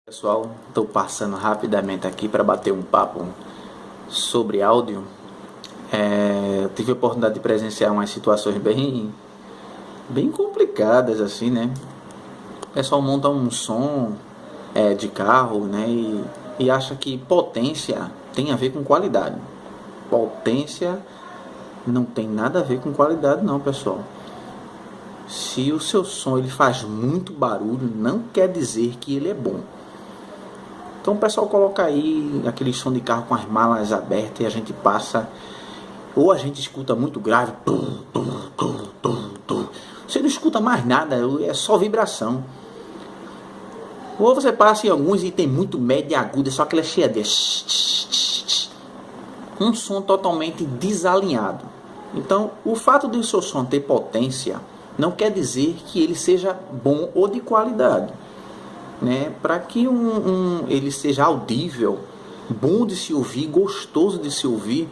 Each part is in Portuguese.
Pessoal, estou passando rapidamente aqui para bater um papo sobre áudio. Eu tive a oportunidade de presenciar umas situações bem complicadas assim, né? O pessoal monta um som de carro, né? E acha que potência tem a ver com qualidade. Potência não tem nada a ver com qualidade não, pessoal. Se o seu som ele faz muito barulho, não quer dizer que ele é bom. Então o pessoal coloca aí aquele som de carro com as malas abertas e a gente passa, ou a gente escuta muito grave, você não escuta mais nada, é só vibração. Ou você passa em alguns e tem muito médio e agudo, é só aquela cheia de um som totalmente desalinhado. Então o fato de o seu som ter potência não quer dizer que ele seja bom ou de qualidade. Né? Para que ele seja audível, bom de se ouvir, gostoso de se ouvir,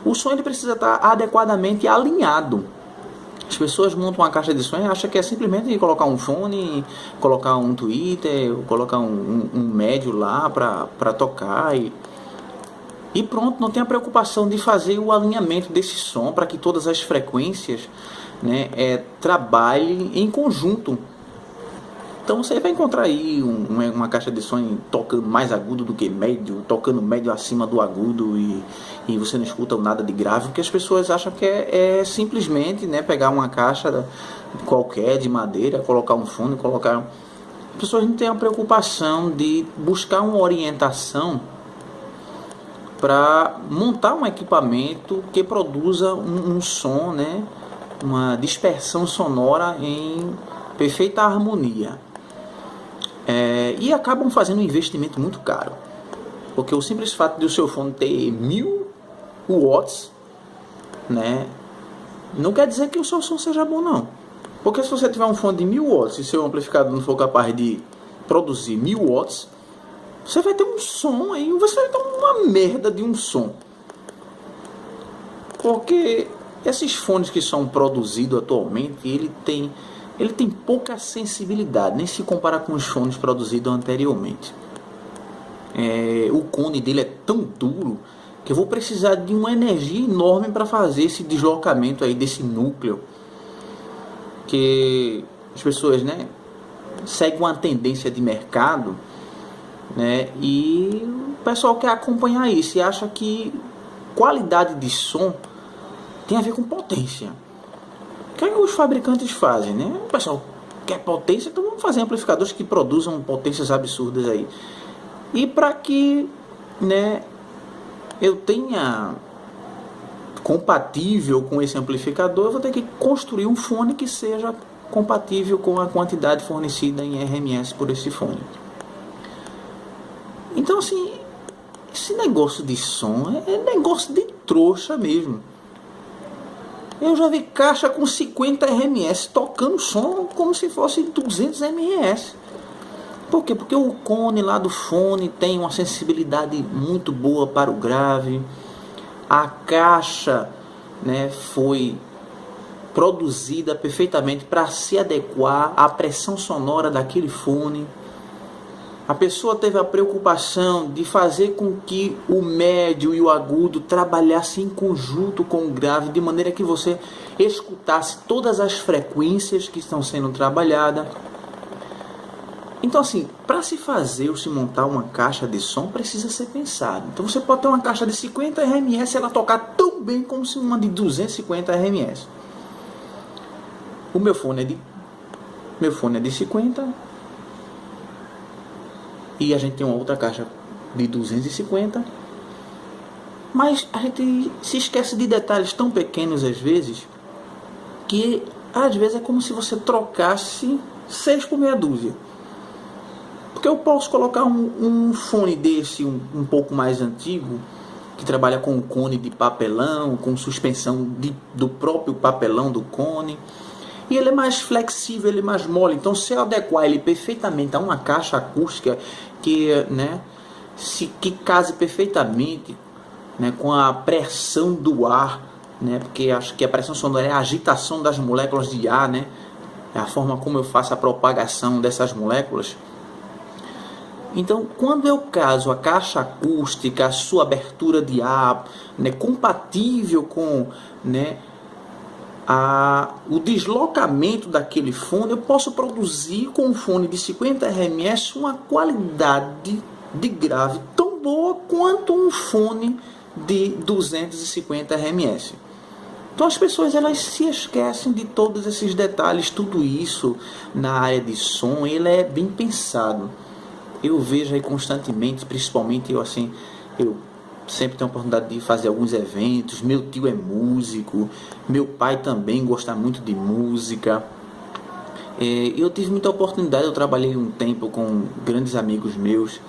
o som ele precisa estar adequadamente alinhado. As pessoas montam uma caixa de som e acham que é simplesmente colocar um fone, colocar um tweeter, colocar um médio lá para tocar e pronto, não tem a preocupação de fazer o alinhamento desse som para que todas as frequências, né, trabalhem em conjunto. Então você vai encontrar aí uma caixa de som tocando mais agudo do que médio, tocando médio acima do agudo e você não escuta nada de grave, porque as pessoas acham que é simplesmente, né, pegar uma caixa qualquer de madeira, colocar um fone, colocar... As pessoas não têm a preocupação de buscar uma orientação para montar um equipamento que produza um som, né, uma dispersão sonora em perfeita harmonia. E acabam fazendo um investimento muito caro, porque o simples fato de o seu fone ter 1000 watts, né, não quer dizer que o seu som seja bom não, porque se você tiver um fone de 1000 watts e seu amplificador não for capaz de produzir 1000 watts, você vai ter um som aí, você vai ter uma merda de um som, porque esses fones que são produzidos atualmente, ele tem pouca sensibilidade, nem se compara com os fones produzidos anteriormente. O cone dele é tão duro que eu vou precisar de uma energia enorme para fazer esse deslocamento aí desse núcleo, que as pessoas, né, seguem uma tendência de mercado, né, e o pessoal quer acompanhar isso e acha que qualidade de som tem a ver com potência. O que é que os fabricantes fazem, né? O pessoal quer potência, então vamos fazer amplificadores que produzam potências absurdas aí. E para que, né, eu tenha compatível com esse amplificador, eu vou ter que construir um fone que seja compatível com a quantidade fornecida em RMS por esse fone. Então, assim, esse negócio de som é negócio de trouxa mesmo. Eu já vi caixa com 50 RMS tocando som como se fosse 200 RMS. Por quê? Porque o cone lá do fone tem uma sensibilidade muito boa para o grave. A caixa, né, foi produzida perfeitamente para se adequar à pressão sonora daquele fone. A pessoa teve a preocupação de fazer com que o médio e o agudo trabalhassem em conjunto com o grave, de maneira que você escutasse todas as frequências que estão sendo trabalhadas. Então, assim, para se fazer ou se montar uma caixa de som, precisa ser pensado. Então você pode ter uma caixa de 50 RMS e ela tocar tão bem como se uma de 250 RMS. O meu fone é de 50. E a gente tem uma outra caixa de 250. Mas a gente se esquece de detalhes tão pequenos às vezes, que às vezes é como se você trocasse 6 por meia dúzia. Porque eu posso colocar um fone desse um pouco mais antigo, que trabalha com cone de papelão, com suspensão do próprio papelão do cone, e ele é mais flexível, ele é mais mole. Então, se eu adequar ele perfeitamente a uma caixa acústica que, né, que case perfeitamente, né, com a pressão do ar, né, porque acho que a pressão sonora é a agitação das moléculas de ar, né, é a forma como eu faço a propagação dessas moléculas. Então, quando eu caso a caixa acústica, a sua abertura de ar, né, compatível com, né, o deslocamento daquele fone, eu posso produzir com um fone de 50 RMS uma qualidade de grave tão boa quanto um fone de 250 RMS. Então as pessoas elas se esquecem de todos esses detalhes, tudo isso na área de som, ele é bem pensado. Eu vejo aí constantemente, principalmente eu sempre tenho a oportunidade de fazer alguns eventos. Meu tio é músico, meu pai também gosta muito de música. Eu tive muita oportunidade, eu trabalhei um tempo com grandes amigos meus,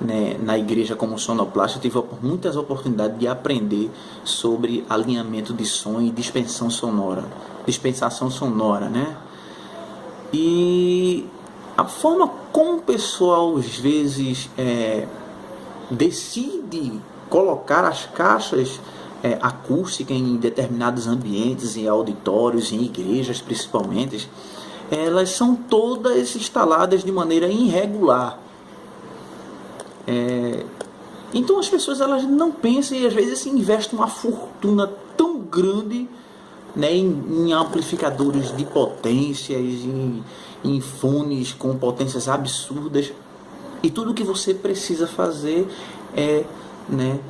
né, na igreja como sonoplasta. Eu tive muitas oportunidades de aprender sobre alinhamento de som e dispensação sonora, né? E a forma como o pessoal às vezes decide colocar as caixas acústicas em determinados ambientes, em auditórios, em igrejas principalmente, elas são todas instaladas de maneira irregular. Então as pessoas elas não pensam e às vezes se investem uma fortuna tão grande, né, em amplificadores de potências, em fones com potências absurdas, e tudo que você precisa fazer é, né,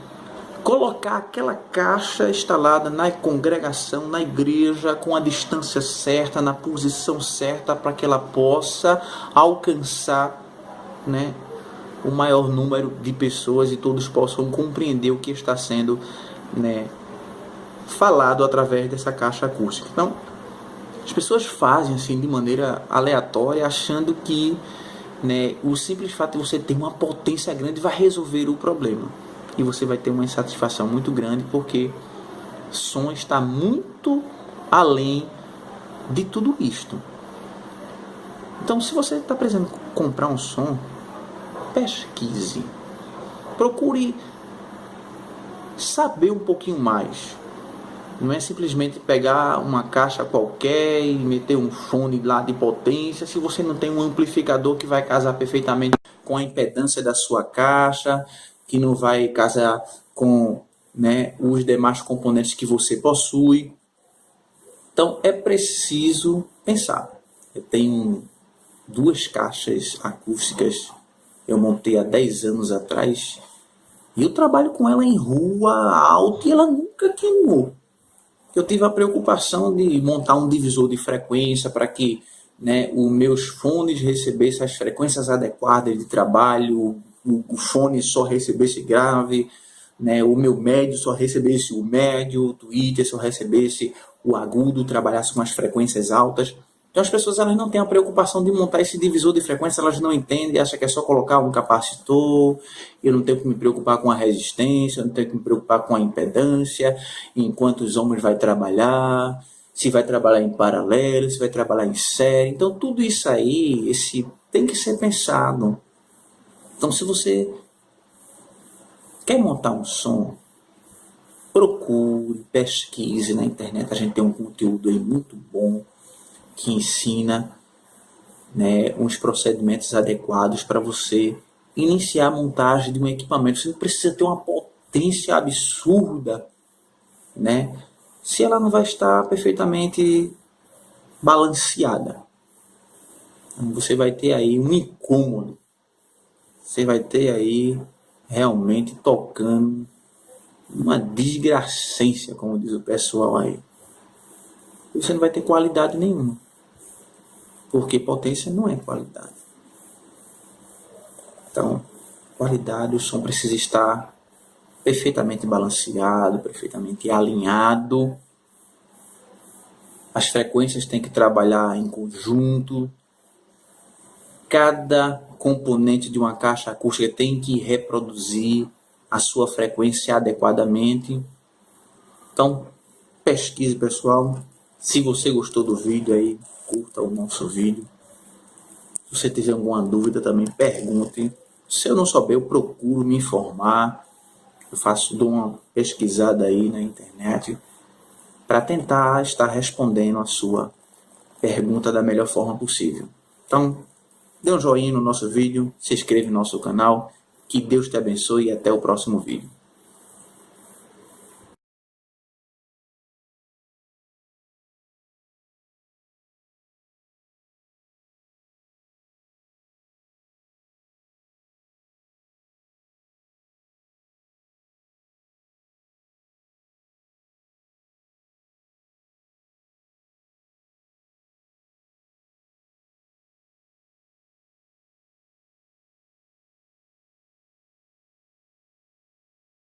colocar aquela caixa instalada na congregação, na igreja, com a distância certa, na posição certa, para que ela possa alcançar, né, o maior número de pessoas e todos possam compreender o que está sendo, né, falado através dessa caixa acústica. Então, as pessoas fazem assim de maneira aleatória, achando que, né, o simples fato de você ter uma potência grande vai resolver o problema. E você vai ter uma insatisfação muito grande, porque som está muito além de tudo isto. Então, se você está precisando comprar um som, pesquise, procure saber um pouquinho mais. Não é simplesmente pegar uma caixa qualquer e meter um fone lá de potência, se você não tem um amplificador que vai casar perfeitamente com a impedância da sua caixa, que não vai casar com, né, os demais componentes que você possui. Então é preciso pensar. Eu tenho 2 caixas acústicas, eu montei há 10 anos atrás, e eu trabalho com ela em rua alta e ela nunca queimou. Eu tive a preocupação de montar um divisor de frequência para que, né, os meus fones recebessem as frequências adequadas de trabalho, o fone só recebesse grave, né, o meu médio só recebesse o médio, o Twitter só recebesse o agudo, trabalhasse com as frequências altas. Então as pessoas elas não têm a preocupação de montar esse divisor de frequência, elas não entendem, acham que é só colocar um capacitor, eu não tenho que me preocupar com a resistência, eu não tenho que me preocupar com a impedância, em quantos ohms vai trabalhar, se vai trabalhar em paralelo, se vai trabalhar em série. Então tudo isso aí tem que ser pensado. Então se você quer montar um som, procure, pesquise na internet, a gente tem um conteúdo aí muito bom, que ensina, né, uns procedimentos adequados para você iniciar a montagem de um equipamento. Você não precisa ter uma potência absurda, né, se ela não vai estar perfeitamente balanceada. Você vai ter aí um incômodo. Você vai ter aí realmente tocando uma desgracência, como diz o pessoal aí. E você não vai ter qualidade nenhuma. Porque potência não é qualidade. Então, qualidade, o som precisa estar perfeitamente balanceado, perfeitamente alinhado. As frequências têm que trabalhar em conjunto. Cada componente de uma caixa acústica tem que reproduzir a sua frequência adequadamente. Então, pesquise, pessoal. Se você gostou do vídeo aí, curta o nosso vídeo. Se você tiver alguma dúvida também, pergunte. Se eu não souber, eu procuro me informar. Dou uma pesquisada aí na internet para tentar estar respondendo a sua pergunta da melhor forma possível. Então, dê um joinha no nosso vídeo, se inscreva no nosso canal. Que Deus te abençoe e até o próximo vídeo.